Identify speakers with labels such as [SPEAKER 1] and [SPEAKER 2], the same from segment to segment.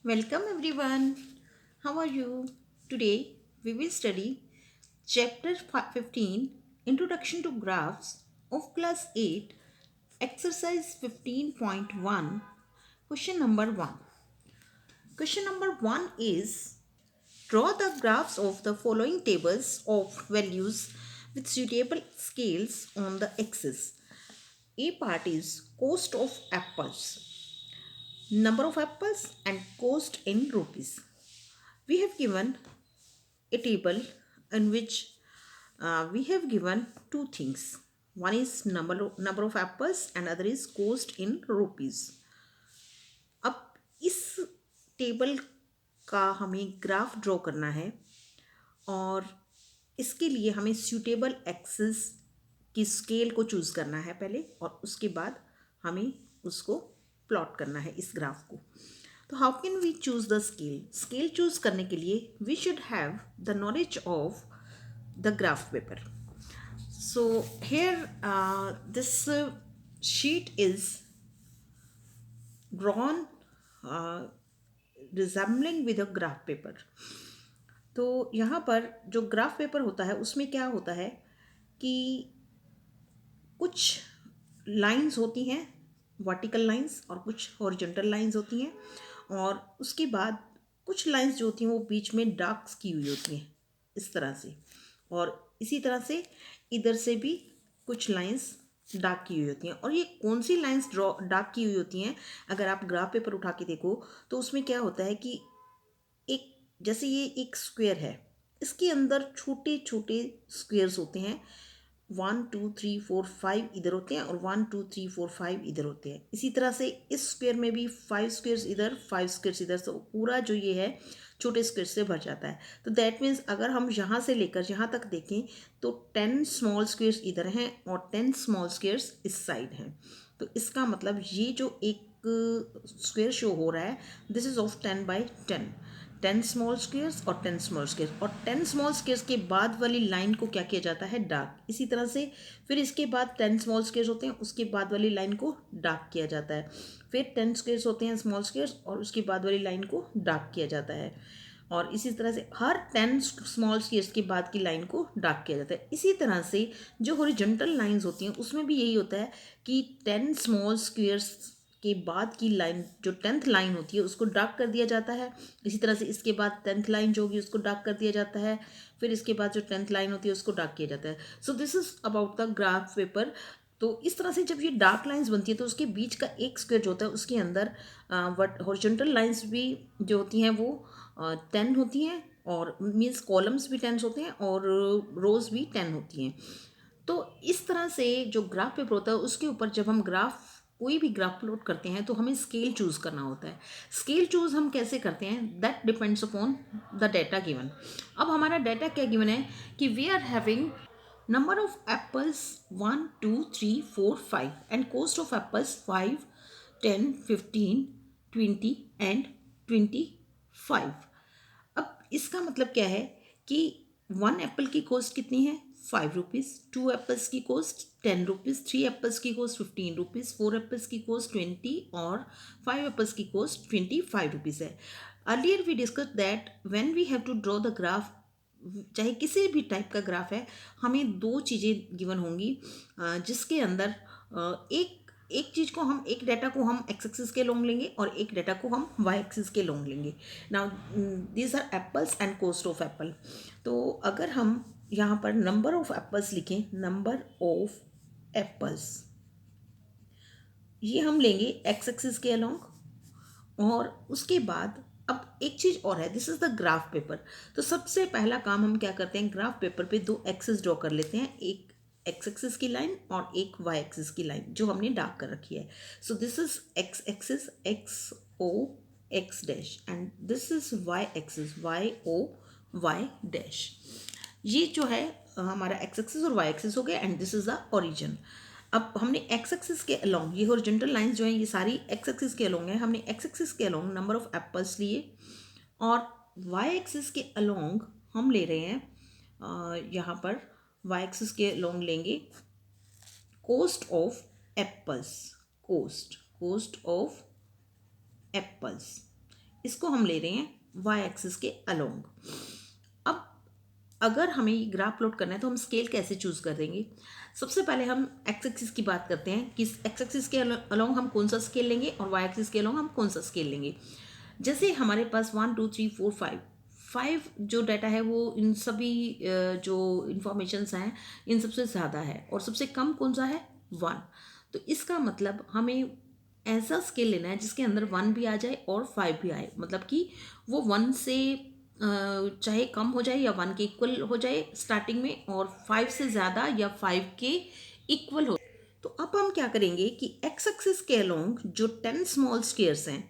[SPEAKER 1] Welcome everyone. How are you? Today we will study chapter 15 Introduction to Graphs of class 8 exercise 15.1 question number 1. Question number 1 is draw the graphs of the following tables of values with suitable scales on the axis. A part is cost of apples, number of apples and cost in rupees. We have given a table in which we have given two things. One is number of apples and other is cost in rupees. अब इस table का हमें graph draw करना है और इसके लिए हमें सूटेबल एक्सिस की स्केल को चूज़ करना है पहले और उसके बाद हमें उसको प्लॉट करना है इस ग्राफ को. तो how can we choose the scale. Scale choose करने के लिए we should have the knowledge of the graph paper. So here this sheet is drawn resembling with a graph paper. तो यहाँ पर जो ग्राफ पेपर होता है उसमें क्या होता है कि कुछ लाइंस होती हैं वर्टिकल लाइंस और कुछ हॉरिजॉन्टल लाइंस होती हैं और उसके बाद कुछ लाइंस जो होती हैं वो बीच में डार्क्स की हुई होती हैं इस तरह से और इसी तरह से इधर से भी कुछ लाइंस डार्क की हुई होती हैं. और ये कौन सी लाइंस ड्रॉ डार्क की हुई होती हैं अगर आप ग्राफ पेपर उठा के देखो तो उसमें क्या होता है कि एक जैसे ये एक स्क्वायर है इसके अंदर छोटे छोटे स्क्वेयर्स होते हैं. 1 2 3 4 5 इधर होते हैं और 1 2 3 4 5 इधर होते हैं. इसी तरह से इस स्क्वायर में भी 5 स्क्वेयर्स इधर 5 स्क्वेयर्स इधर. तो पूरा जो ये है छोटे स्क्वेयर से भर जाता है. तो दैट मीन्स अगर हम यहाँ से लेकर यहाँ तक देखें तो 10 स्मॉल स्क्वेयर्स इधर हैं और 10 स्मॉल स्क्वेयर्स इस साइड हैं. तो इसका मतलब ये जो एक स्क्वेयर शो हो रहा है this is of 10 by 10. 10 small squares और 10 स्मॉल स्क्वेयर्स और 10 स्मॉल स्क्वेयर्स के बाद वाली लाइन को क्या किया जाता है डार्क. इसी तरह से फिर इसके बाद 10 स्मॉल स्क्वेयर्स होते हैं उसके बाद वाली लाइन को डार्क किया जाता है. फिर 10 स्क्वेयर्स होते हैं स्मॉल स्क्वेयर्स और उसके बाद वाली लाइन को डार्क किया जाता है. और इसी तरह से हर 10 स्मॉल स्क्वेयर्स के बाद की लाइन को डार्क किया जाता है. इसी तरह से जो हॉरिजॉन्टल लाइंस होती हैं उसमें भी यही होता है कि 10 स्मॉल स्क्वेयर्स के बाद की लाइन जो 10th लाइन होती है उसको डार्क कर दिया जाता है. इसी तरह से इसके बाद 10th लाइन जो होगी उसको डार्क कर दिया जाता है. फिर इसके बाद जो 10th लाइन होती है उसको डार्क किया जाता है. So this is about the graph paper. तो इस तरह से जब ये डार्क लाइंस बनती है तो उसके बीच का एक स्क्वायर जो होता है उसके अंदर वट हॉरिजॉन्टल लाइंस भी जो होती हैं वो 10 होती हैं और मीन्स कॉलम्स भी 10 होते हैं और रोज भी 10 होती हैं. तो इस तरह से जो ग्राफ पेपर होता है उसके ऊपर जब हम ग्राफ कोई भी ग्राफ प्लॉट करते हैं तो हमें स्केल चूज़ करना होता है. स्केल चूज़ हम कैसे करते हैं that depends upon the data given. अब हमारा डाटा क्या गिवन है कि we are having number of apples 1 2 3 4 5 and cost of apples 5 10 15 20 and 25. अब इसका मतलब क्या है कि 1 एप्पल की कॉस्ट कितनी है 5 रुपीज़. 2 एप्पल्स की कॉस्ट 10 रुपीज़. 3 एप्पल्स की कॉस्ट 15 रुपीज़. 4 एप्पल्स की कॉस्ट 20 और 5 एप्पल्स की कॉस्ट 25 रुपीज़ है. Earlier we discuss that when we have to draw the graph चाहे किसी भी टाइप का ग्राफ है हमें दो चीज़ें गिवन होंगी जिसके अंदर एक एक चीज़ को हम एक डाटा को हम एक्स एक्सिस के लॉन्ग लेंगे और एक डाटा को हम वाई एक्सिस के लॉन्ग लेंगे. Now these are apples and cost of apple. तो अगर हम यहाँ पर नंबर ऑफ एप्पल्स लिखें नंबर ऑफ एप्पल्स ये हम लेंगे एक्स एक्सिस के अलॉन्ग. और उसके बाद अब एक चीज़ और है this is the graph paper. तो सबसे पहला काम हम क्या करते हैं ग्राफ पेपर पे दो एक्सिस ड्रॉ कर लेते हैं. एक एक्स एक्सिस की लाइन और एक वाई एक्सिस की लाइन जो हमने डार्क कर रखी है. So this is X axis X O X dash and this is Y axis Y O Y dash. ये जो है हमारा एक्स एक्सिस और वाई एक्सिस हो गया and this is the origin. अब हमने एक्स एक्सिस के अलोंग ये हॉरिजॉन्टल लाइंस जो हैं ये सारी एक्स एक्सिस के अलोंग हैं. हमने एक्स एक्सिस के अलोंग नंबर ऑफ एप्पल्स लिए और वाई एक्सिस के अलोंग हम ले रहे हैं यहाँ पर वाई एक्सिस के अलोंग लेंगे cost of apples. Cost of apples इसको हम ले रहे हैं वाई एक्सिस के अलोंग। अब अगर हमें ये ग्राफ प्लॉट करना है तो हम स्केल कैसे चूज कर देंगे? सबसे पहले हम एक्स एक्सिस की बात करते हैं कि एक्स एक्सिस के अलोंग हम कौन सा स्केल लेंगे और वाई एक्सिस के अलोंग हम कौन सा स्केल लेंगे। जैसे हमारे पास 1 2 3 4 5 जो डाटा है वो इन सभी जो इंफॉर्मेशंस हैं इन सबसे ज़्यादा है और सबसे कम कौन सा है 1। तो इसका मतलब हमें ऐसा स्केल लेना है जिसके अंदर 1 भी आ जाए और 5 भी आए, मतलब कि वो 1 से चाहे कम हो जाए या 1 के इक्वल हो जाए स्टार्टिंग में, और 5 से ज़्यादा या 5 के इक्वल हो। तो अब हम क्या करेंगे कि एक्स एक्सिस के अलोंग जो 10 स्मॉल स्क्वेयर्स हैं,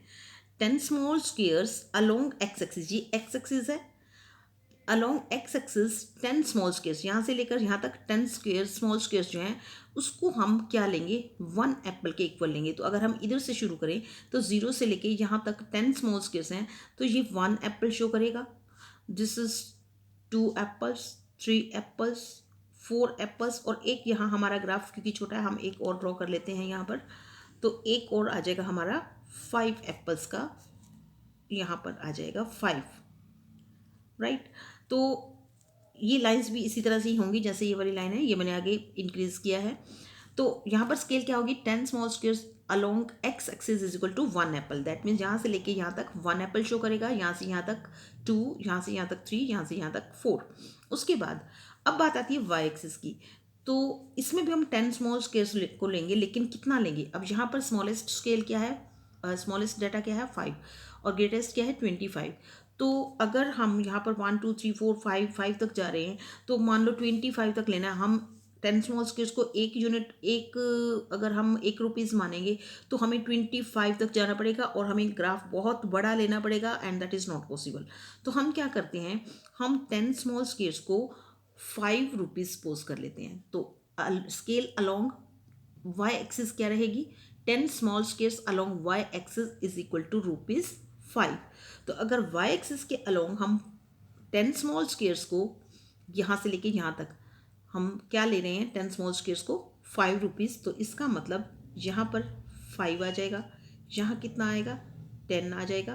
[SPEAKER 1] 10 small squares along X axis, ये एक्स एक्सिस है, along X axis 10 small squares, यहाँ से लेकर यहाँ तक 10 स्क्वेयर स्मॉल स्क्वेयर्स जो हैं उसको हम क्या लेंगे 1 एप्पल के इक्वल लेंगे। तो अगर हम इधर से शुरू करें तो 0 से लेके यहाँ तक 10 स्मॉल स्क्वेयर्स हैं तो ये 1 एप्पल शो करेगा। This is 2 apples, 3 apples, 4 apples, और एक यहाँ हमारा ग्राफ क्योंकि छोटा है हम एक और ड्रॉ कर लेते हैं यहाँ पर, तो एक और आ जाएगा हमारा 5 एप्पल्स का, यहाँ पर आ जाएगा 5, राइट। तो ये लाइंस भी इसी तरह से ही होंगी जैसे ये वाली लाइन है, ये मैंने आगे इंक्रीज किया है। तो यहाँ पर स्केल क्या होगी 10 small squares along X axis is equal to 1 apple. That means यहाँ से लेके यहाँ तक 1 एप्पल शो करेगा, यहाँ से यहाँ तक 2, यहाँ से यहाँ तक 3, यहाँ से यहाँ तक 4। उसके बाद अब बात आती है वाई एक्सिस की। तो इसमें भी हम 10 स्मॉल स्क्वेयर्स को लेंगे, लेकिन कितना लेंगे? अब यहाँ पर स्मॉलेस्ट स्केल क्या है, स्मॉलेस्ट डाटा क्या है 5 और ग्रेटेस्ट क्या है 25। तो अगर हम यहाँ पर 1 2 3 4 5 तक जा रहे हैं तो मान लो 25 तक लेना है। हम 10 स्मॉल स्क्वेयर्स को एक यूनिट एक अगर हम 1 रुपीज़ मानेंगे तो हमें 25 तक जाना पड़ेगा और हमें ग्राफ बहुत बड़ा लेना पड़ेगा, and that is not possible. तो हम क्या करते हैं, हम 10 स्मॉल स्क्वेयर्स को 5 रुपीज़ सपोज कर लेते हैं। तो स्केल अलोंग y एक्सिस क्या रहेगी 10 small squares along y axis is equal to ₹5। तो अगर y एक्सिस के अलोंग हम 10 स्मॉल स्क्वेयर्स को यहाँ से लेके यहाँ तक हम क्या ले रहे हैं 10 स्मॉल स्क्वेयर्स को 5 रुपीज़, तो इसका मतलब यहाँ पर 5 आ जाएगा, यहाँ कितना आएगा 10 आ जाएगा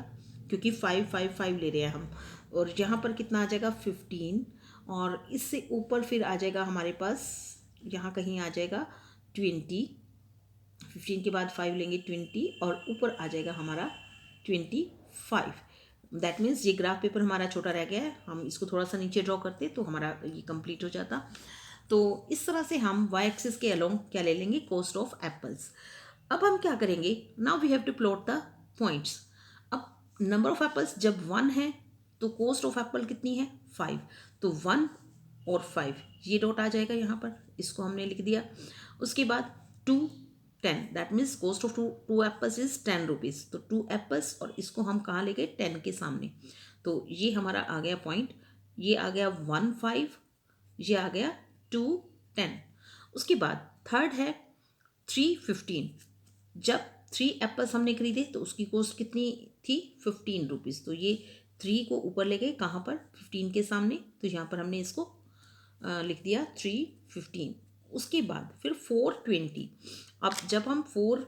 [SPEAKER 1] क्योंकि 5 ले रहे हैं हम, और यहाँ पर कितना आ जाएगा 15, और इससे ऊपर फिर आ जाएगा हमारे पास यहाँ कहीं आ जाएगा 20, 15 के बाद 5 लेंगे 20 और ऊपर आ जाएगा हमारा 25। दैट मीन्स ये ग्राफ पेपर हमारा छोटा रह गया है, हम इसको थोड़ा सा नीचे ड्रॉ करते तो हमारा ये कंप्लीट हो जाता। तो इस तरह से हम वाई एक्सिस के अलोंग क्या ले लेंगे कॉस्ट ऑफ एप्पल्स। अब हम क्या करेंगे, now we have to plot the points. अब नंबर ऑफ एप्पल्स जब 1 है तो कॉस्ट ऑफ एप्पल कितनी है 5, तो 1 और 5 ये डॉट आ जाएगा यहाँ पर, इसको हमने लिख दिया। उसके बाद 2 10, that means cost of two apples is 10 rupees. तो 2 एप्पल्स और इसको हम कहाँ ले गए 10 के सामने, तो ये हमारा आ गया पॉइंट, ये आ गया 1 5, ये आ गया 2 10। उसके बाद थर्ड है 3 15, जब 3 एप्पल्स हमने खरीदे तो उसकी कॉस्ट कितनी थी 15 रुपीज़। तो ये 3 को ऊपर ले गए कहाँ पर 15 के सामने, तो यहाँ पर हमने इसको लिख दिया 3 15। उसके बाद फिर 4 20। अब जब हम 4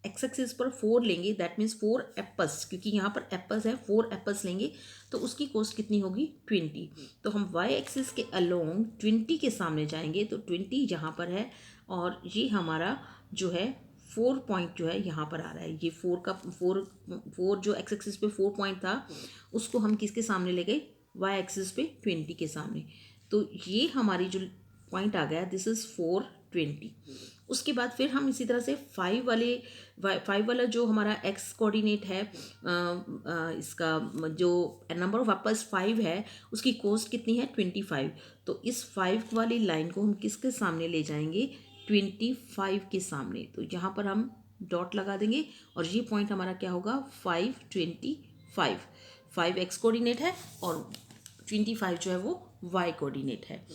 [SPEAKER 1] एक्स एक्सिस पर 4 लेंगे दैट मीन्स 4 एप्पल्स, क्योंकि यहाँ पर एप्पल्स है 4 एप्पल्स लेंगे तो उसकी कॉस्ट कितनी होगी 20। तो हम वाई एक्सिस के अलोंग 20 के सामने जाएंगे तो 20 यहाँ पर है, और ये हमारा जो है 4 पॉइंट जो है यहाँ पर आ रहा है। ये 4 जो एक्स एक्सिस पे 4 पॉइंट था उसको हम किसके सामने ले गए वाई एक्सिस पे 20 के सामने। तो ये हमारी जो पॉइंट आ गया दिस इज़ 420। उसके बाद फिर हम इसी तरह से 5 वाला जो हमारा एक्स कोऑर्डिनेट है इसका जो नंबर ऑफ एप्पल्स 5 है उसकी कॉस्ट कितनी है 25। तो इस 5 वाली लाइन को हम किसके सामने ले जाएंगे 25 के सामने। तो यहाँ पर हम डॉट लगा देंगे और ये पॉइंट हमारा क्या होगा 525। 5 एक्स कोऑर्डिनेट है और 25 जो है वो वाई कोऑर्डिनेट है।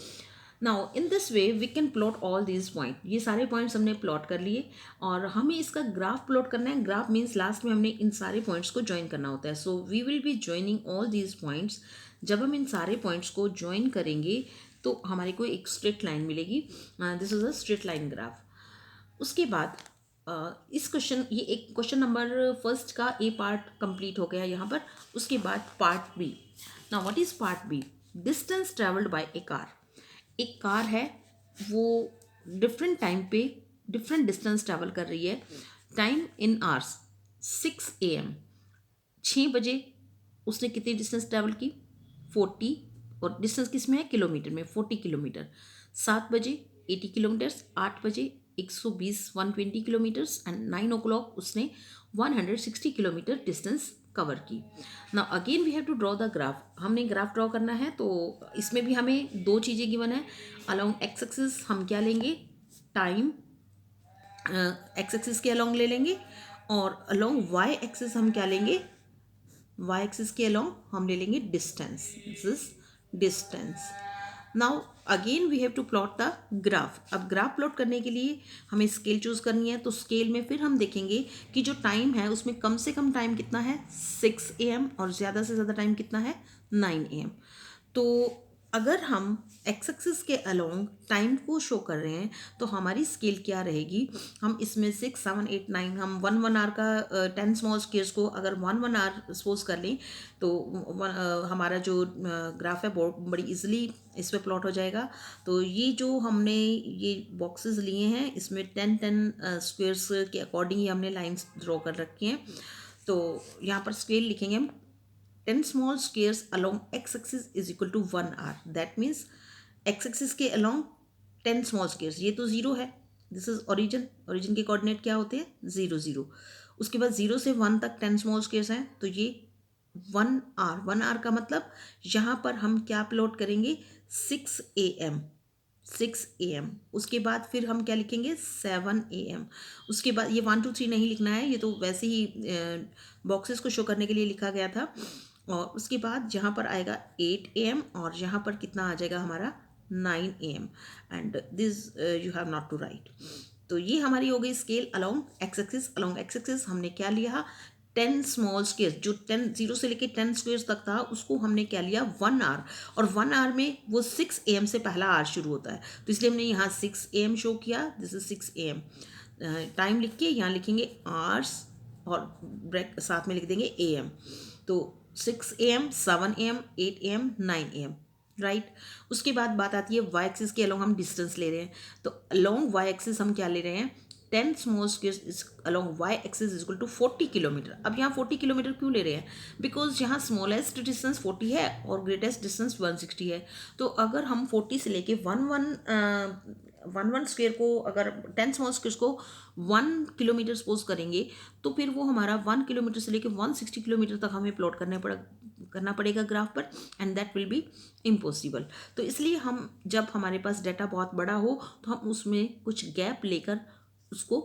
[SPEAKER 1] Now in this way we can plot all these point. ये सारे पॉइंट्स हमने प्लॉट कर लिए और हमें इसका ग्राफ प्लॉट करना है। ग्राफ मीन्स लास्ट में हमने इन सारे पॉइंट्स को ज्वाइन करना होता है। So we will be joining all these points. जब हम इन सारे पॉइंट्स को ज्वाइन करेंगे तो हमारे को एक स्ट्रेट लाइन मिलेगी। This is a straight line graph. उसके बाद इस क्वेश्चन, ये एक क्वेश्चन नंबर फर्स्ट का ए पार्ट कंप्लीट हो गया यहाँ पर। उसके बाद part B. Now what is part B? Distance travelled by a car. एक कार है, वो डिफरेंट टाइम पे डिफरेंट डिस्टेंस ट्रैवल कर रही है। टाइम इन आवर्स 6 AM, 6 बजे उसने कितनी डिस्टेंस ट्रैवल की? 40। और डिस्टेंस किस में है? किलोमीटर में, 40 किलोमीटर। 7 बजे 80 किलोमीटर्स, 8 बजे 120 120 किलोमीटर्स, एंड 9 o'clock उसने 160 किलोमीटर डिस्टेंस कवर की। ना again we have to draw the graph. हमने ग्राफ ड्रॉ करना है, तो इसमें भी हमें दो चीज़ें गिवन है। अलोंग एक्स एक्सिस हम क्या लेंगे? टाइम एक्स एक्सिस के अलोंग ले लेंगे, और अलोंग वाई एक्सिस हम क्या लेंगे? वाई एक्सिस के अलोंग हम ले लेंगे distance. This is distance. Now again we have to plot the graph. अब ग्राफ प्लॉट करने के लिए हमें स्केल चूज करनी है, तो स्केल में फिर हम देखेंगे कि जो टाइम है उसमें कम से कम टाइम कितना है? 6 AM, और ज़्यादा से ज़्यादा टाइम कितना है? 9 AM। तो अगर हम एक्स एक्सिस के अलोंग टाइम को शो कर रहे हैं, तो हमारी स्केल क्या रहेगी? हम इसमें 6 7 8 9, हम 1 1 आवर का 10 स्मॉल स्केयर्स को अगर 1 1 आवर सपोज कर लें, तो हमारा जो ग्राफ है वो बड़ी इजीली इस पे प्लॉट हो जाएगा। तो ये जो हमने ये बॉक्सेस लिए हैं, इसमें 10 10 स्क्वेयर्स के अकॉर्डिंग ही हमने लाइंस ड्रॉ कर रखी हैं। तो यहाँ पर स्केल लिखेंगे हम। 10 small squares along x-axis is equal to 1 hour. That means x-axis के along 10 small squares, ये तो 0 है। This is origin. ओरिजिन के कोऑर्डिनेट क्या होते हैं? 0 0। उसके बाद 0 से 1 तक 10 स्मॉल स्क्वेयर्स हैं, तो ये 1 hour। 1 hour का मतलब यहाँ पर हम क्या प्लॉट करेंगे? 6 AM। 6 AM। उसके बाद फिर हम क्या लिखेंगे? 7 AM। उसके बाद ये 1 2 3 नहीं लिखना है, ये तो वैसे ही बॉक्सेस को शो करने के लिए लिखा गया था। और उसके बाद यहाँ पर आएगा 8 AM, और यहाँ पर कितना आ जाएगा हमारा? 9 AM। And this you have not to write. तो ये हमारी हो गई scale along X axis. Along X axis हमने क्या लिया? 10 स्मॉल स्क्वेयर। जो 10 0 से लेके 10 स्क्वेयर तक था, उसको हमने क्या लिया? 1 hour। और 1 hour में वो 6 AM से पहला आवर शुरू होता है, तो इसलिए हमने यहाँ 6 AM शो किया। This is 6 AM। टाइम लिख के यहाँ लिखेंगे आवर्स, और ब्रेक साथ में लिख देंगे AM। तो 6 AM 7 AM 8 AM 9 AM, right. उसके बाद बात आती है वाई एक्सिस के अलोंग हम डिस्टेंस ले रहे हैं। तो अलोंग वाई एक्सिस हम क्या ले रहे हैं? 10 small squares along Y axis is equal to 40 kilometre. अब यहाँ 40 किलोमीटर क्यों ले रहे हैं? बिकॉज यहाँ स्मॉलेस्ट डिस्टेंस 40 है और ग्रेटेस्ट डिस्टेंस 160 है। तो अगर हम 40 से लेके 1 1 स्क्वेयर को, अगर 10 स्मॉल स्क्वेयर्स को 1 किलोमीटर सपोज करेंगे, तो फिर वो हमारा 1 किलोमीटर से लेके 160 किलोमीटर तक हमें प्लॉट करना पड़ेगा ग्राफ पर, and that will be impossible. तो इसलिए हम जब हमारे पास डाटा बहुत बड़ा हो, तो हम उसमें कुछ गैप लेकर उसको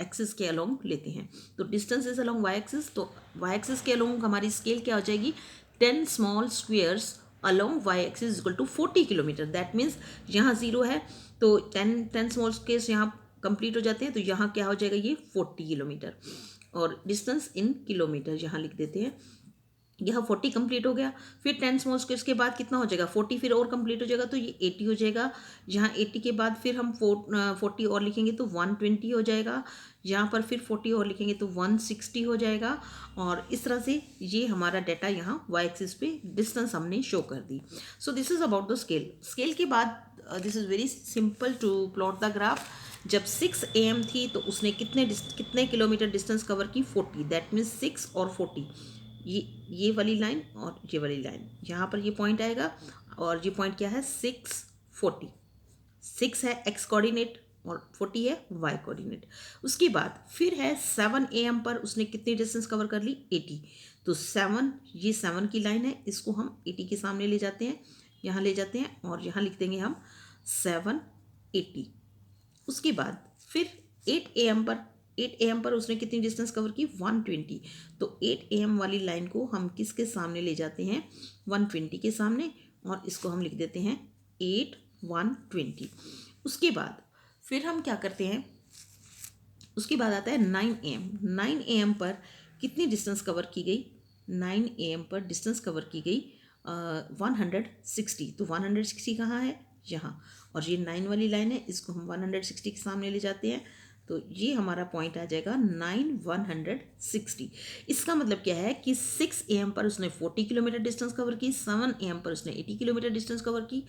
[SPEAKER 1] एक्सिस के अलोंग लेते हैं। तो distance is along Y axis. तो वाई एक्सिस के अलोंग हमारी स्केल क्या हो जाएगी? 10 small squares along Y axis is equal to 40 kilometre. That means यहाँ 0 है, तो 10 स्मॉल स्क्वेयर्स यहाँ कंप्लीट हो जाते हैं, तो यहाँ क्या हो जाएगा? ये 40 किलोमीटर। और डिस्टेंस इन किलोमीटर यहाँ लिख देते हैं। यह 40 कंप्लीट हो गया। फिर 10 स्मॉल स्क्वेयर्स के बाद कितना हो जाएगा? 40 फिर और कंप्लीट हो जाएगा, तो ये 80 हो जाएगा। यहाँ 80 के बाद फिर हम 40 और लिखेंगे तो 120 हो जाएगा। यहाँ पर फिर 40 और लिखेंगे तो 160 हो जाएगा। और इस तरह से ये हमारा डाटा यहाँ वाई एक्सिस पे डिस्टेंस हमने शो कर दी। So this is about the scale. Scale के बाद this is very simple to plot the graph. जब 6 AM थी, तो उसने कितने किलोमीटर डिस्टेंस कवर की? 40। दैट मीन्स 6 और 40, ये वाली लाइन और ये वाली लाइन, यहाँ पर ये पॉइंट आएगा। और ये पॉइंट क्या है? 6 40। 6 है एक्स कोऑर्डिनेट और 40 है वाई कोऑर्डिनेट। उसके बाद फिर है 7 AM पर उसने कितनी डिस्टेंस कवर कर ली? 80। तो 7, ये 7 की लाइन है, इसको हम 80 के सामने ले जाते हैं, यहाँ ले जाते हैं, और यहाँ लिख देंगे हम 780। उसके बाद फिर 8 AM पर उसने कितनी डिस्टेंस कवर की? 120। तो 8 AM वाली लाइन को हम किसके सामने ले जाते हैं? 120 के सामने, और इसको हम लिख देते हैं 8 120। उसके बाद फिर हम क्या करते हैं? उसके बाद आता है 9 AM। 9 AM पर कितनी डिस्टेंस कवर की गई? 9 AM पर डिस्टेंस कवर की गई 160। तो 160 कहाँ है? यहाँ। और ये 9 वाली लाइन है, इसको हम 160 के सामने ले जाते हैं। तो ये हमारा पॉइंट आ जाएगा 9,160। इसका मतलब क्या है कि 6 AM पर उसने 40 किलोमीटर डिस्टेंस कवर की, 7 AM पर उसने 80 किलोमीटर डिस्टेंस कवर की,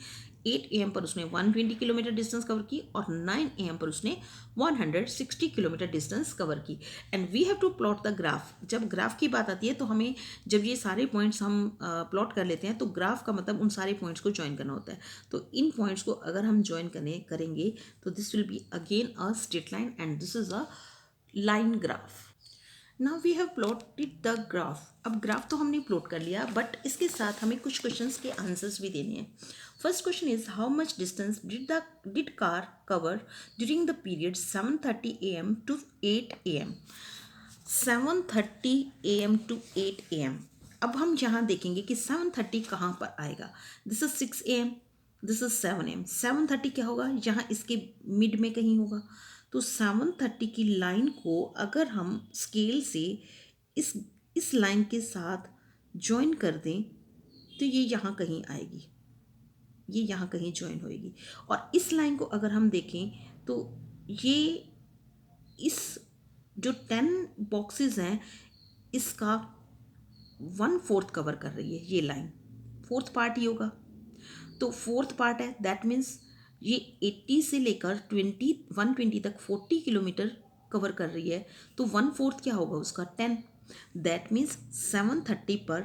[SPEAKER 1] 8 AM पर उसने 120 किलोमीटर डिस्टेंस कवर की, और 9 AM पर उसने 160 किलोमीटर डिस्टेंस कवर की। And we have to plot the graph. जब ग्राफ की बात आती है तो हमें, जब ये सारे पॉइंट्स हम प्लॉट कर लेते हैं, तो ग्राफ का मतलब उन सारे पॉइंट्स को ज्वाइन करना होता है। तो इन पॉइंट्स को अगर हम ज्वाइन करेंगे तो this will be again a straight line and this is a line graph. Now we have plotted the graph. अब ग्राफ तो हमने प्लॉट कर लिया, बट इसके साथ हमें कुछ क्वेश्चंस के आंसर्स भी देने हैं। First question is how much distance did car cover during the period 7:30 AM to 8 AM। 7:30 AM to 8 AM। अब हम यहाँ देखेंगे कि 7:30 कहाँ पर आएगा। This is 6 AM, this is 7 AM। 7:30 क्या होगा, यहाँ इसके मिड में कहीं होगा। तो 7:30 की लाइन को अगर हम स्केल से इस इस लाइन के साथ ज्वाइन कर दें तो ये यहाँ कहीं आएगी, ये यहाँ कहीं ज्वाइन होएगी। और इस लाइन को अगर हम देखें तो ये इस जो 10 बॉक्सेस हैं इसका 1/4 कवर कर रही है ये लाइन, फोर्थ पार्ट ही होगा। तो फोर्थ पार्ट है, दैट मीन्स ये 80 से लेकर 120 तक 40 किलोमीटर कवर कर रही है। तो 1/4 क्या होगा उसका, 10। दैट मीन्स 7:30 पर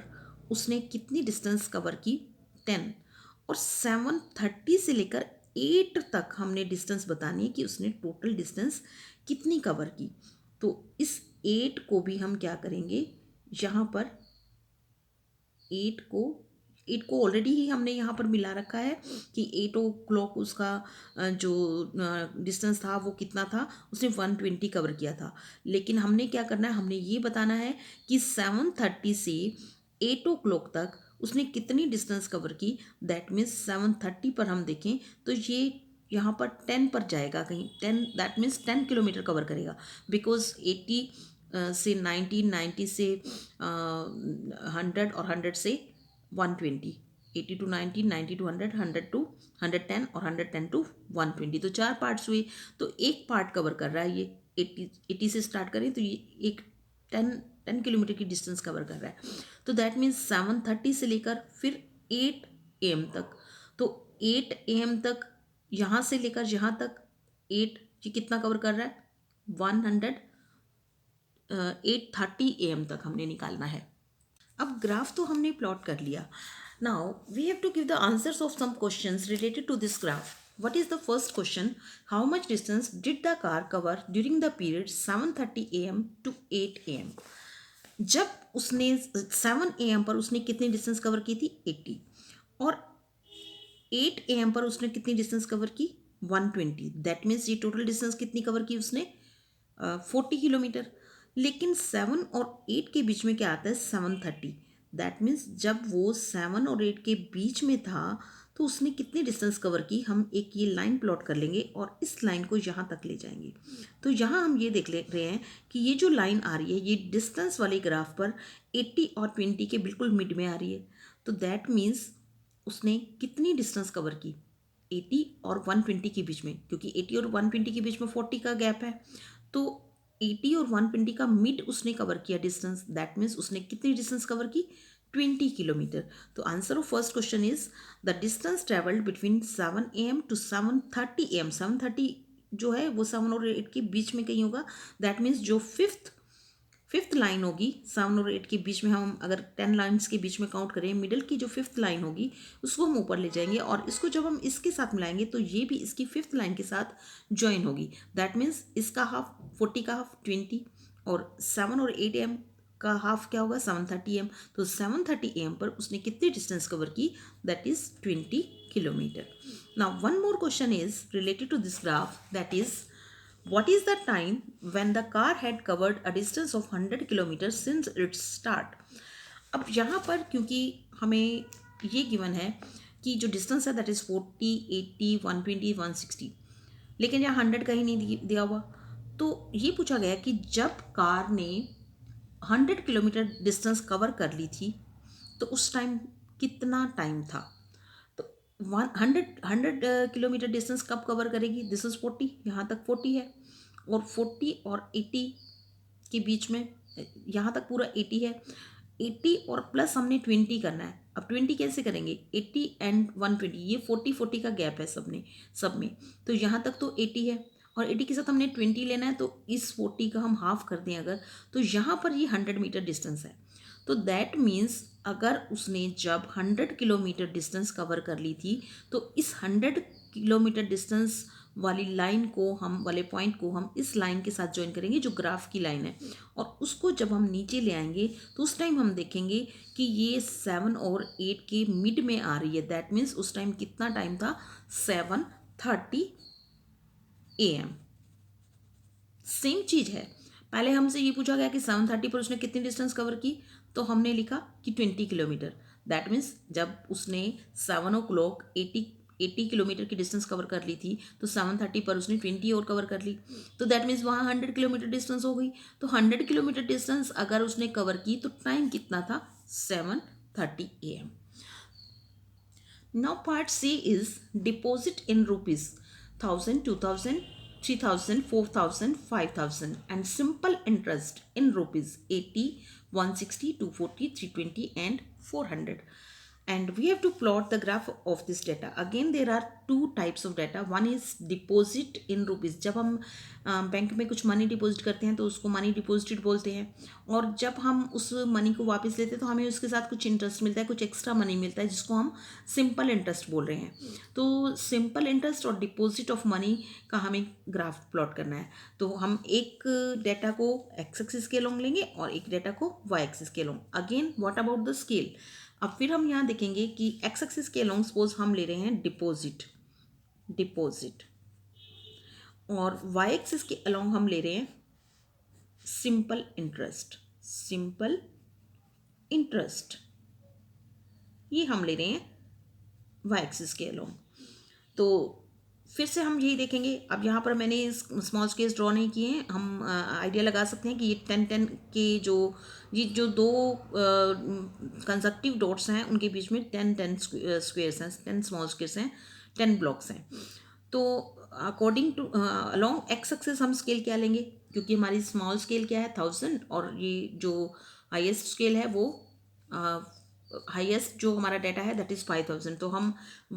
[SPEAKER 1] उसने कितनी डिस्टेंस कवर की, 10। और 7:30 से लेकर 8 तक हमने डिस्टेंस बतानी है कि उसने टोटल डिस्टेंस कितनी कवर की। तो इस 8 को भी हम क्या करेंगे, यहाँ पर 8 को ऑलरेडी ही हमने यहाँ पर मिला रखा है कि 8 o'clock उसका जो डिस्टेंस था वो कितना था, उसने 120 कवर किया था। लेकिन हमने क्या करना है, हमने ये बताना है कि 7:30 से 8 o'clock तक उसने कितनी डिस्टेंस कवर की। दैट मीन्स 7:30 पर हम देखें तो ये यहाँ पर 10 पर जाएगा कहीं, 10, दैट मीन्स 10 किलोमीटर कवर करेगा। बिकॉज 80 से 90, 90 से 100 और 100 से 120, 80 टू 90, 90 टू 100, 100 टू 110 और 110 टू 120। तो 4 पार्ट्स हुए। तो एक पार्ट कवर कर रहा है ये 80 से स्टार्ट करें तो ये एक 10 किलोमीटर की डिस्टेंस कवर कर रहा है। तो दैट मीन्स 7:30 से लेकर फिर 8 AM तक। तो 8 AM तक यहाँ से लेकर यहाँ तक 8, ये कितना कवर कर रहा है, 8:30 AM तक हमने निकालना है। अब ग्राफ तो हमने प्लॉट कर लिया। Now we have to give the answers of some questions related to this graph. What is the first question, how much distance did the car cover during the period 7:30 AM to 8 AM। जब उसने 7 AM पर उसने कितनी distance cover की थी, 80। और 8 AM पर उसने कितनी डिस्टेंस कवर की, 120। दैट मीन्स ये टोटल डिस्टेंस कितनी कवर की उसने, 40 किलोमीटर। लेकिन 7 और 8 के बीच में क्या आता है, 7:30। दैट मीन्स जब वो 7 और 8 के बीच में था तो उसने कितनी डिस्टेंस कवर की। हम एक ये लाइन प्लॉट कर लेंगे और इस लाइन को यहाँ तक ले जाएंगे। तो यहाँ हम ये देख ले रहे हैं कि ये जो लाइन आ रही है ये डिस्टेंस वाले ग्राफ पर 80 और 20 के बिल्कुल मिड में आ रही है। तो दैट मीन्स उसने कितनी डिस्टेंस कवर की, 80 और 120 के बीच में, क्योंकि 80 और 120 के बीच में 40 का गैप है। तो 80 और 120 का मिड उसने कवर किया डिस्टेंस। दैट मीन्स उसने कितनी डिस्टेंस कवर की, 20 किलोमीटर। तो answer of first question is the distance travelled between 7 AM to 7:30 AM। 7:30 जो है वो 7 और 8 के बीच में कहीं होगा। दैट मीन्स जो फिफ्थ लाइन होगी 7 और 8 के बीच में, हम अगर 10 लाइन्स के बीच में काउंट करें, मिडिल की जो फिफ्थ लाइन होगी उसको हम ऊपर ले जाएंगे और इसको जब हम इसके साथ मिलाएंगे तो ये भी इसकी फिफ्थ लाइन के साथ ज्वाइन होगी। दैट मीन्स इसका हाफ 40 का हाफ 20 और 7 और 8 AM का हाफ क्या होगा, 7:30 AM। तो 7:30 AM पर उसने कितनी डिस्टेंस कवर की, that is 20 kilometre. Now one more question is related to this graph, that is what is the time when the car had covered a distance of 100 kilometers since its start। अब यहाँ पर क्योंकि हमें ये given है कि जो distance है दैट इज़ 40, 80, 120, 160, लेकिन यहाँ 100 कहीं नहीं दिया हुआ। तो ये पूछा गया कि जब कार ने 100 किलोमीटर डिस्टेंस कवर कर ली थी तो उस टाइम कितना टाइम था। तो 100 किलोमीटर डिस्टेंस कब कवर करेगी, दिस इज 40, यहाँ तक 40 है। और 40 और 80 के बीच में, यहाँ तक पूरा 80 है, 80 और प्लस हमने 20 करना है। अब 20 कैसे करेंगे, 80 एंड 120, ये 40 का गैप है सब में, तो यहाँ तक तो 80 है और 80 के साथ हमने 20 लेना है, तो इस 40 का हम हाफ कर दें अगर, तो यहाँ पर ये 100 मीटर डिस्टेंस है। तो दैट मीन्स अगर उसने जब 100 किलोमीटर डिस्टेंस कवर कर ली थी, तो इस 100 किलोमीटर डिस्टेंस वाली लाइन को हम, वाले पॉइंट को हम इस लाइन के साथ ज्वाइन करेंगे जो ग्राफ की लाइन है, और उसको जब हम नीचे ले आएंगे तो उस टाइम हम देखेंगे कि ये 7 और 8 के मिड में आ रही है। दैट मीन्स उस टाइम कितना टाइम था, 7:30 AM। सेम चीज़ है, पहले हमसे ये पूछा गया कि 7:30 पर उसने कितनी डिस्टेंस कवर की, तो हमने लिखा कि 20 किलोमीटर। दैट मीन्स जब उसने 7 o'clock 80 किलोमीटर की डिस्टेंस कवर कर ली थी, तो 7:30 पर उसने 20 और कवर कर ली, तो दैट मीन्स वहाँ 100 किलोमीटर डिस्टेंस हो गई। तो 100 किलोमीटर डिस्टेंस अगर उसने कवर की तो टाइम कितना था, 7:30 AM। Now part C is deposit in rupees 1000, 2000, 3000, 4000, 5000 and simple interest in rupees 80, 160, 240, 320 and 400. And we have to plot the graph of this data. Again there are two types of data. One is deposit in rupees. जब हम bank में कुछ money deposit करते हैं तो उसको money deposited बोलते हैं, और जब हम उस मनी को वापस लेते हैं तो हमें उसके साथ कुछ इंटरेस्ट मिलता है, कुछ एक्स्ट्रा मनी मिलता है, जिसको हम सिंपल इंटरेस्ट बोल रहे हैं। तो सिंपल इंटरेस्ट और डिपॉजिट ऑफ मनी का हमें ग्राफ प्लॉट करना है। तो हम एक डेटा को एक्स एक्सिस के अलोंग लेंगे और एक डेटा को वाई एक्सिस के along. Again what about the scale, अब फिर हम यहाँ देखेंगे कि एक्स एक्सिस के अलोंग सपोज हम ले रहे हैं डिपॉजिट और वाई एक्सिस के अलोंग हम ले रहे हैं सिंपल इंटरेस्ट, ये हम ले रहे हैं वाई एक्सिस के अलोंग। तो फिर से हम यही देखेंगे, अब यहाँ पर मैंने स्मॉल स्केल्स ड्रॉ नहीं किए हैं, हम आइडिया लगा सकते हैं कि ये 10 के जो दो कंसेक्टिव डॉट्स हैं उनके बीच में 10 स्क्वेयर्स हैं, 10 स्मॉल स्क्वेयर्स हैं, 10 ब्लॉक्स हैं। तो according to along X axis हम स्केल क्या लेंगे, क्योंकि हमारी स्मॉल स्केल क्या है 1000 और ये जो हाईएस्ट स्केल है वो हाईएस्ट जो हमारा डाटा है दैट इज़ 5000। तो हम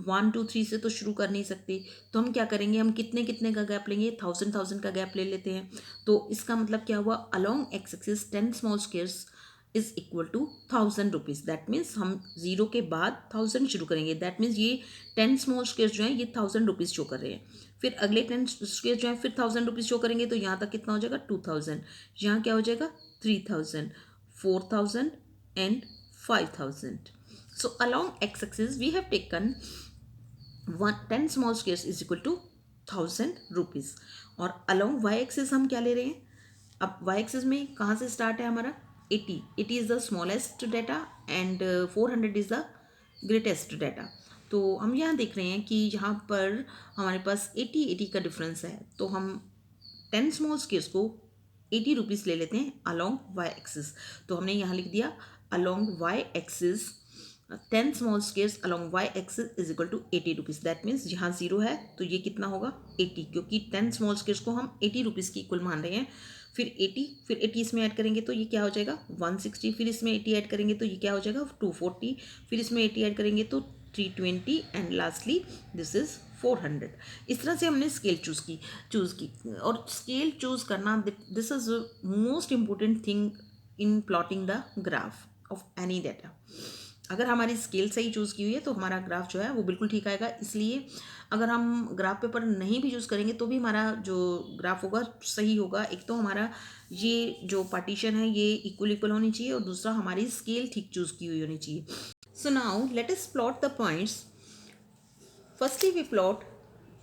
[SPEAKER 1] 1 2 3 से तो शुरू कर नहीं सकते, तो हम क्या करेंगे, हम कितने कितने का गैप लेंगे, 1000 का गैप ले लेते हैं। तो इसका मतलब क्या हुआ, along X axis 10 small squares is equal to 1000 rupees. That means हम 0 के बाद 1000 शुरू करेंगे। दैट मीन्स ये 10 स्मॉल स्क्वेयर्स जो हैं ये 1000 रुपीज़ शो कर रहे हैं। फिर अगले 10 स्क्वेयर जो हैं फिर 1000 रुपीज़ शो करेंगे, तो यहाँ तक कितना हो जाएगा 2000, यहाँ क्या हो जाएगा 3000, 4000 and 5000. So along x-axis we have taken 10 small squares is equal to 1000 rupees, और along y-axis हम क्या ले रहे हैं, अब y-axis में कहाँ से स्टार्ट है हमारा 80 is the smallest data and 400 is the greatest data। तो हम यहाँ देख रहे हैं कि यहाँ पर हमारे पास 80 का डिफरेंस है, तो हम 10 स्मॉल स्क्वेयर्स को 80 रुपीज़ ले लेते हैं along y-axis। तो हमने यहाँ लिख दिया along y-axis 10 small squares along y-axis is equal to 80 rupees. That means यहाँ 0 है तो ये कितना होगा 80, क्योंकि 10 स्मॉल स्क्वेयर्स को हम 80 रुपीज़ की इक्वल मान रहे हैं। फिर 80 इसमें ऐड करेंगे तो ये क्या हो जाएगा 160, फिर इसमें 80 ऐड करेंगे तो ये क्या हो जाएगा 240, फिर इसमें 80 ऐड करेंगे तो 320 एंड लास्टली दिस इज़ 400। इस तरह से हमने स्केल चूज़ की और स्केल चूज़ करना this is most important thing in plotting the graph of any data. अगर हमारी स्केल सही चूज़ की हुई है तो हमारा ग्राफ जो है वो बिल्कुल ठीक आएगा। इसलिए अगर हम ग्राफ पेपर नहीं भी चूज़ करेंगे तो भी हमारा जो ग्राफ होगा सही होगा। एक तो हमारा ये जो पार्टीशन है ये इक्वल होनी चाहिए, और दूसरा हमारी स्केल ठीक चूज़ की हुई होनी चाहिए। So now let us plot the points. Firstly we plot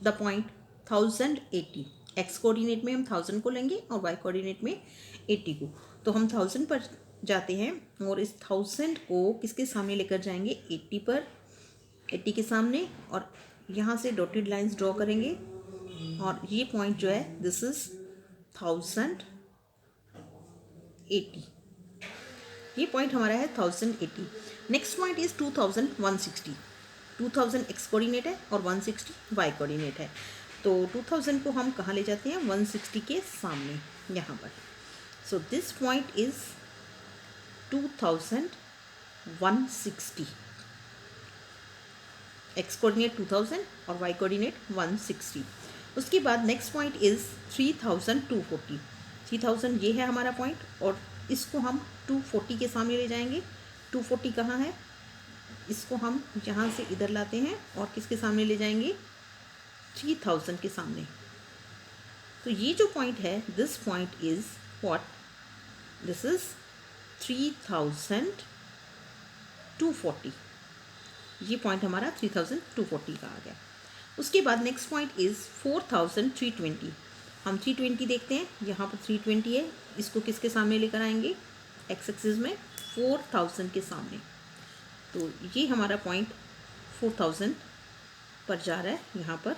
[SPEAKER 1] the point 1080। X coordinate में हम 1000 को लेंगे और वाई कोऑर्डिनेट में 80 को। तो हम 1000 पर जाते हैं और इस 1000 को किसके सामने लेकर जाएंगे 80 पर, 80 के सामने, और यहाँ से डॉटेड लाइंस ड्रॉ करेंगे और ये पॉइंट जो है दिस इज 1080। ये पॉइंट हमारा है 1080। Next point is 2160। 2000 x coordinate है और 160 वाई कोऑर्डिनेट है। तो 2000 को हम कहाँ ले जाते हैं, 160 के सामने यहाँ पर. So this point is 2160. X coordinate 2000 और वाई कोऑर्डिनेट 160. उसके बाद नेक्स्ट पॉइंट इज 3240. 3000 ये है हमारा पॉइंट, और इसको हम 240 के सामने ले जाएंगे. 240 कहाँ है, इसको हम यहाँ से इधर लाते हैं और किसके सामने ले जाएंगे, 3000 के सामने. तो ये जो पॉइंट है, this point is what, this is 3240. ये पॉइंट हमारा 3240 का आ गया. उसके बाद नेक्स्ट पॉइंट इज 4320. हम 320 देखते हैं, यहाँ पर 320 है, इसको किसके सामने लेकर आएंगे, एक्स एक्सिस में 4000 के सामने. तो ये हमारा पॉइंट 4000 पर जा रहा है यहाँ पर.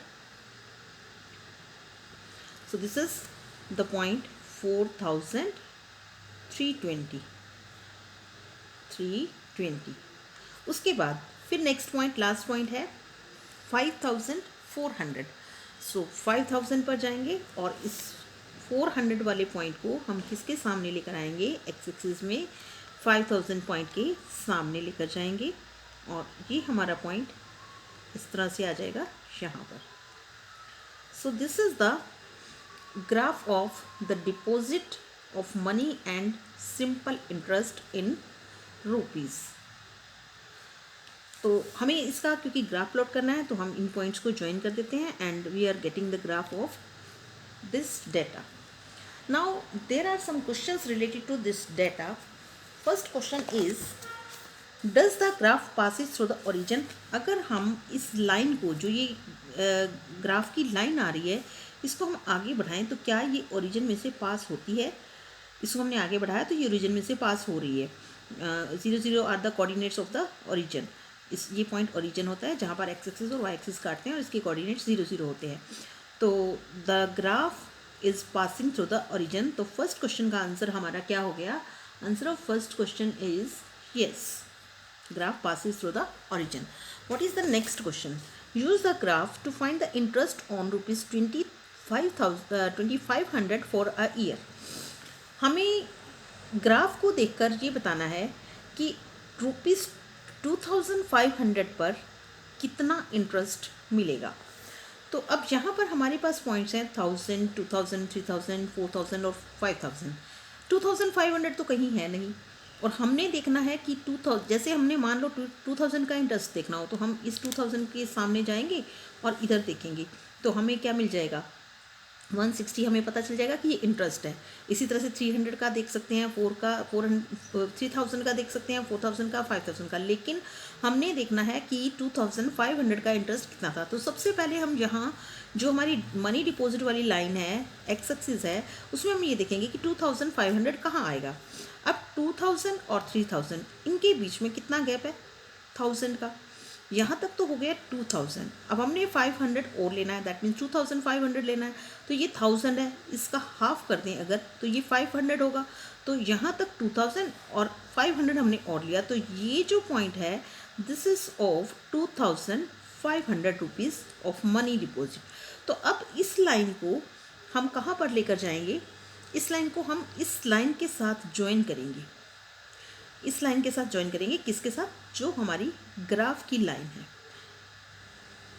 [SPEAKER 1] सो दिस इज द पॉइंट 4320. उसके बाद फिर नेक्स्ट पॉइंट, लास्ट पॉइंट है 5400. सो 5000 पर जाएंगे और इस 400 वाले पॉइंट को हम किसके सामने लेकर आएंगे, एक्स एक्सिस में 5000 पॉइंट के सामने लेकर जाएंगे, और ये हमारा पॉइंट इस तरह से आ जाएगा यहाँ पर. सो this is the graph of the deposit of money and simple interest in rupees. तो हमें इसका क्योंकि ग्राफ प्लॉट करना है, तो हम इन पॉइंट्स को ज्वाइन कर देते हैं and we are getting the graph of this data. Now there are some questions related to this data. First question is, does the graph passes through the origin. अगर हम इस लाइन को, जो ये ग्राफ की लाइन आ रही है, इसको हम आगे बढ़ाएं तो क्या ये ओरिजिन में से पास होती है. इसको हमने आगे बढ़ाया तो ये ओरिजिन में से पास हो रही है. 0 are the coordinates of the origin. ये पॉइंट ओरिजिन होता है जहाँ पर एक्स एक्सिस और वाई एक्सिस काटते हैं और इसके कोऑर्डिनेट्स 0 होते हैं. तो the graph is passing through the origin. तो फर्स्ट क्वेश्चन का आंसर हमारा क्या हो गया, answer of first question is yes, graph passes through the origin. What is the next question? Use the graph to find the interest on rupees 2500 for a year. हमें graph को देखकर ये बताना है कि रुपीज़ 2500 पर कितना इंटरेस्ट मिलेगा. तो अब यहाँ पर हमारे पास पॉइंट्स हैं 1000, 2000, 3000, 4000 और 5000. 2500 तो कहीं है नहीं, और हमने देखना है कि 2000, जैसे हमने मान लो 2000 का इंटरेस्ट देखना हो तो हम इस 2000 के सामने जाएंगे और इधर देखेंगे, तो हमें क्या मिल जाएगा, 160 हमें पता चल जाएगा कि ये इंटरेस्ट है. इसी तरह से 300 का देख सकते हैं, 3000 का देख सकते हैं, 4000 का, 5000 का. लेकिन हमने देखना है कि 2500 का इंटरेस्ट कितना था. तो सबसे पहले हम यहाँ जो हमारी मनी डिपॉजिट वाली लाइन है, एक्स एक्सिस है, उसमें हम ये देखेंगे कि 2500 कहाँ आएगा. अब 2000 और 3000 इनके बीच में कितना गैप है, 1000 का. यहाँ तक तो हो गया 2000. अब हमने 500 और लेना है, दैट मीन्स 2500 लेना है. तो ये 1000 है, इसका हाफ कर दें अगर, तो ये 500 होगा. तो यहाँ तक 2000 और 500 हमने और लिया. तो ये जो पॉइंट है, this is of 2500 rupees of money deposit. तो अब इस लाइन को हम कहाँ पर लेकर जाएंगे, इस लाइन को हम इस लाइन के साथ ज्वाइन करेंगे. इस लाइन के साथ ज्वाइन करेंगे, किसके साथ, जो हमारी ग्राफ की लाइन है,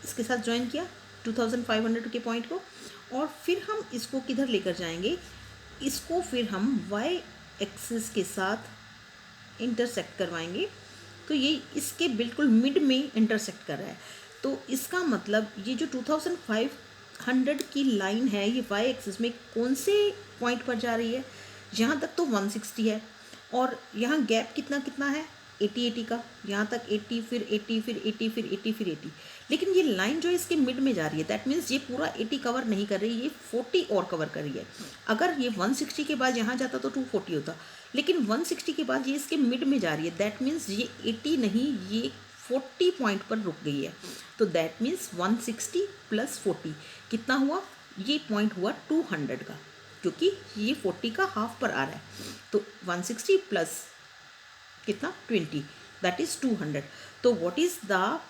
[SPEAKER 1] इसके साथ ज्वाइन किया 2500 के पॉइंट को. और फिर हम इसको किधर लेकर जाएंगे, इसको फिर हम वाई एक्सिस के साथ इंटरसेक्ट करवाएंगे. तो ये इसके बिल्कुल मिड में इंटरसेक्ट कर रहा है. तो इसका मतलब ये जो 2500 की लाइन है, ये वाई एक्सिस में कौन से पॉइंट पर जा रही है, यहाँ तक तो 160 है, और यहाँ गैप कितना कितना है, 80 का. यहाँ तक 80, फिर 80, फिर 80, फिर 80, फिर 80. लेकिन ये लाइन जो है इसके मिड में जा रही है, दैट मीन्स ये पूरा 80 कवर नहीं कर रही, ये 40 और कवर कर रही है. अगर ये 160 के बाद यहाँ जाता तो 240 होता, लेकिन 160 के बाद ये इसके मिड में जा रही है, दैट मीन्स ये 80 नहीं, ये 40 पॉइंट पर रुक गई है. तो दैट मीन्स 160 + 40 कितना हुआ, ये पॉइंट हुआ 200 का, क्योंकि ये 40 का हाफ पर आ रहा है. तो 160 प्लस कितना 20, दैट इज़ 200. तो what is the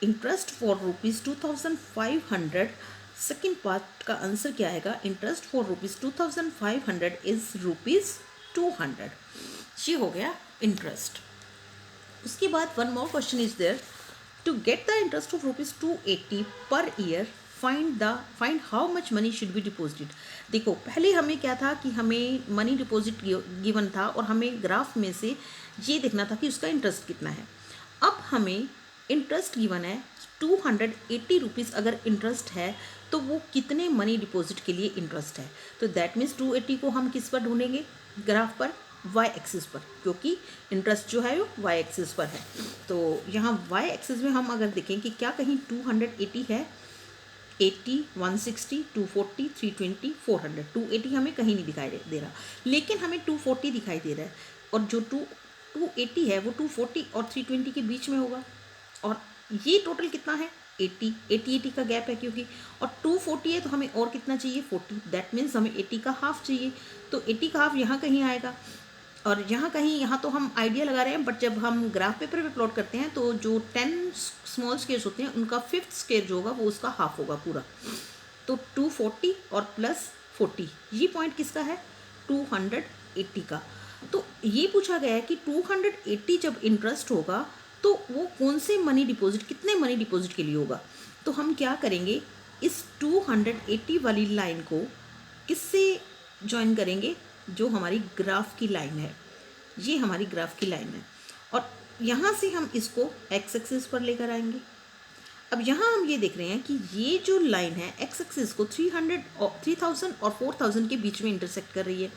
[SPEAKER 1] interest for ₹2,500, second part का आंसर क्या आएगा? Interest for ₹2,500 is ₹200। ये हो गया इंटरेस्ट। उसके बाद one more question is there, to get the interest of ₹280 per year find how much money should be deposited. देखो पहले हमें क्या था कि हमें मनी डिपॉजिट गिवन था और हमें ग्राफ में से ये देखना था कि उसका इंटरेस्ट कितना है। अब हमें इंटरेस्ट गिवन है ₹280 अगर इंटरेस्ट है तो वो कितने मनी डिपॉजिट के लिए इंटरेस्ट है। तो दैट मीन्स 280 को हम किस पर ढूंढेंगे? ग्राफ पर, वाई एक्सिस पर, क्योंकि इंटरेस्ट जो है वो वाई एक्सिस पर है। तो यहाँ वाई एक्सिस में हम अगर देखें कि क्या कहीं 280 है, 80, 160, 240, 320, 400, 280 हमें कहीं नहीं दिखाई दे रहा, लेकिन हमें 240 दिखाई दे रहा है। और जो 280 है वो 240 और 320 के बीच में होगा। और ये टोटल कितना है? 80 का गैप है क्योंकि, और 240 है तो हमें और कितना चाहिए? 40। दैट मीन्स हमें 80 का हाफ चाहिए। तो 80 का हाफ यहाँ कहीं आएगा और यहाँ कहीं, यहाँ तो हम आइडिया लगा रहे हैं, बट जब हम ग्राफ पेपर पे प्लॉट करते हैं तो जो 10 स्मॉल स्क्वेयर्स होते हैं उनका 5th स्क्वेयर जो होगा वो उसका हाफ होगा पूरा। तो 240 और प्लस 40, ये पॉइंट किसका है? 280 का। तो ये पूछा गया है कि 280 जब इंटरेस्ट होगा तो वो कौन से मनी डिपॉजिट, कितने मनी डिपॉजिट के लिए होगा। तो हम क्या करेंगे, इस 280 वाली लाइन को किससे ज्वाइन करेंगे? जो हमारी ग्राफ की लाइन है, ये हमारी ग्राफ की लाइन है, और यहाँ से हम इसको एक्स एक्सिस पर लेकर आएंगे। अब यहाँ हम ये देख रहे हैं कि ये जो लाइन है एक्स एक्सिस को 3000 और 4000 के बीच में इंटरसेक्ट कर रही है,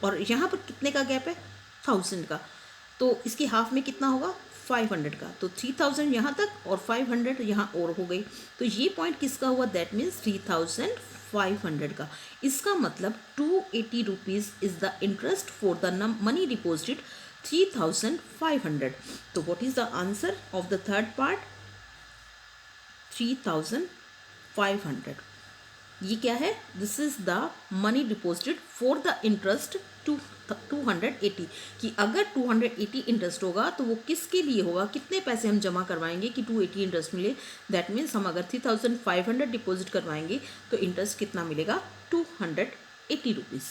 [SPEAKER 1] और यहाँ पर कितने का गैप है? 1000 का। तो इसके हाफ में कितना होगा? 500 का। तो 3000 यहाँ तक और 500 यहाँ और हो गई। तो ये पॉइंट किसका हुआ? दैट मीन्स 3500 का। इसका मतलब 280 rupees is the interest for the money deposit 3500। तो what is the answer of the third part? 3500। ये क्या है? This is the money deposited for the interest 280, कि अगर 280 इंटरेस्ट होगा तो वो किसके लिए होगा, कितने पैसे हम जमा करवाएंगे कि 280 इंटरेस्ट मिले। दैट मीन्स हम अगर 3500 डिपॉजिट करवाएंगे तो इंटरेस्ट कितना मिलेगा? 280 रुपीज़।